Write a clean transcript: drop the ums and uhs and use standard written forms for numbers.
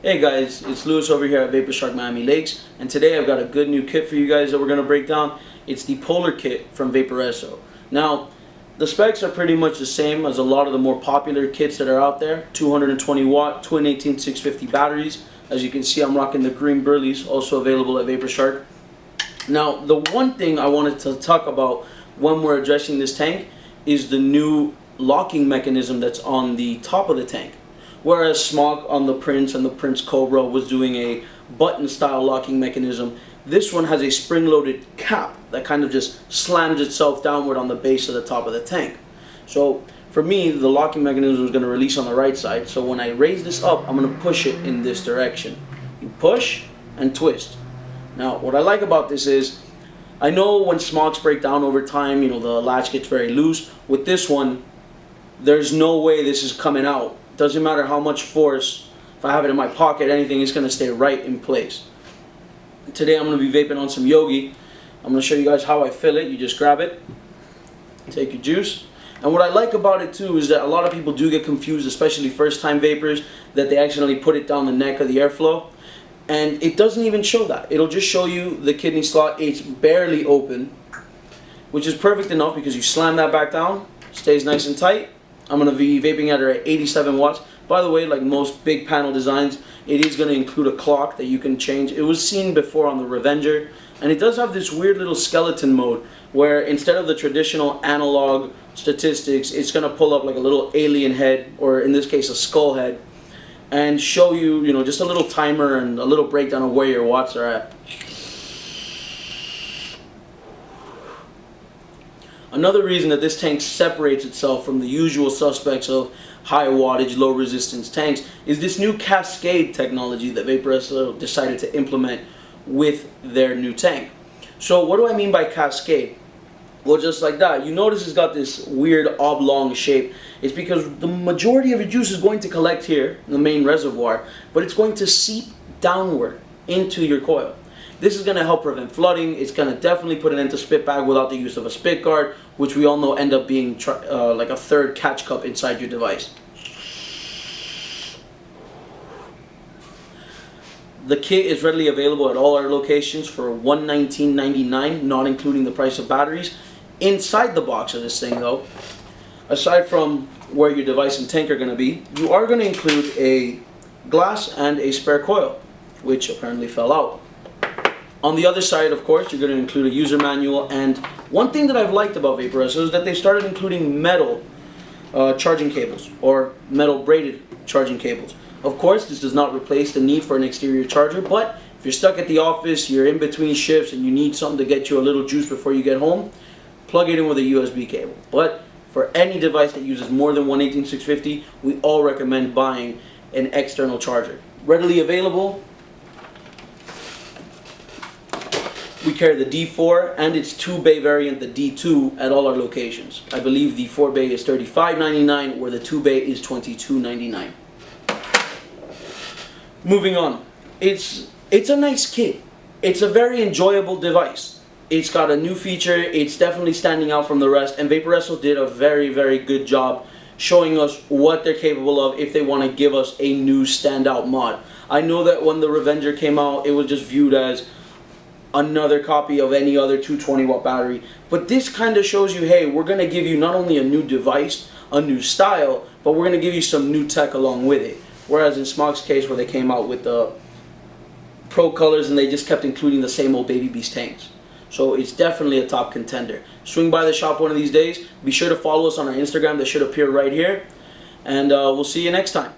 Hey guys, it's Lewis over here at Vaporshark Miami Lakes, and today I've got a good new kit for you guys that we're going to break down. It's the Polar Kit from Vaporesso. Now, the specs are pretty much the same as a lot of the more popular kits that are out there. 220 watt, twin 18650 batteries. As you can see, I'm rocking the green burleys, also available at Vaporshark. Now, the one thing I wanted to talk about when we're addressing this tank is the new locking mechanism that's on the top of the tank. Whereas Smog on the Prince and the Prince Cobra was doing a button style locking mechanism, this one has a spring loaded cap that kind of just slams itself downward on the base of the top of the tank. So for me, the locking mechanism is going to release on the right side, so when I raise this up, I'm going to push it in this direction. You push and twist. Now what I like about this is, I know when Smogs break down over time, you know, the latch gets very loose. With this one, there's no way this is coming out. Doesn't matter how much force, if I have it in my pocket, anything, it's going to stay right in place. Today I'm going to be vaping on some Yogi. I'm going to show you guys how I fill it. You just grab it, take your juice. And what I like about it too is that a lot of people do get confused, especially first time vapors, that they accidentally put it down the neck of the airflow. And it doesn't even show that. It'll just show you the kidney slot. It's barely open, which is perfect enough because you slam that back down, stays nice and tight. I'm going to be vaping at her at 87 watts. By the way, like most big panel designs, it is going to include a clock that you can change. It was seen before on the Revenger, and it does have this weird little skeleton mode where instead of the traditional analog statistics, it's going to pull up like a little alien head, or in this case a skull head, and show you, you know, just a little timer and a little breakdown of where your watts are at. Another reason that this tank separates itself from the usual suspects of high wattage, low resistance tanks is this new cascade technology that Vaporesso decided to implement with their new tank. So what do I mean by cascade? Well, just like that, you notice it's got this weird oblong shape. It's because the majority of your juice is going to collect here in the main reservoir, but it's going to seep downward into your coil. This is going to help prevent flooding. It's going to definitely put an end to spit bag without the use of a spit guard, which we all know end up being like a third catch cup inside your device. The kit is readily available at all our locations for $119.99, not including the price of batteries. Inside the box of this thing though, aside from where your device and tank are going to be, you are going to include a glass and a spare coil, which apparently fell out. On the other side, of course, you're going to include a user manual, and one thing that I've liked about Vaporesso is that they started including metal charging cables, or metal braided charging cables. Of course, this does not replace the need for an exterior charger, but if you're stuck at the office, you're in between shifts, and you need something to get you a little juice before you get home, plug it in with a USB cable. But for any device that uses more than 18650, we all recommend buying an external charger. Readily available. We carry the D4 and its 2-bay variant, the D2, at all our locations. I believe the 4-bay is $35.99, where the 2-bay is $22.99. Moving on. It's a nice kit. It's a very enjoyable device. It's got a new feature. It's definitely standing out from the rest, and Vaporesso did a very, very good job showing us what they're capable of if they want to give us a new standout mod. I know that when the Revenger came out, it was just viewed as another copy of any other 220 watt battery, but this kind of shows you, hey, we're going to give you not only a new device, a new style, but we're going to give you some new tech along with it. Whereas in Smog's case, where they came out with the Pro colors and they just kept including the same old Baby Beast tanks. So it's definitely a top contender. Swing by the shop one of these days. Be sure to follow us on our Instagram that should appear right here, and we'll see you next time.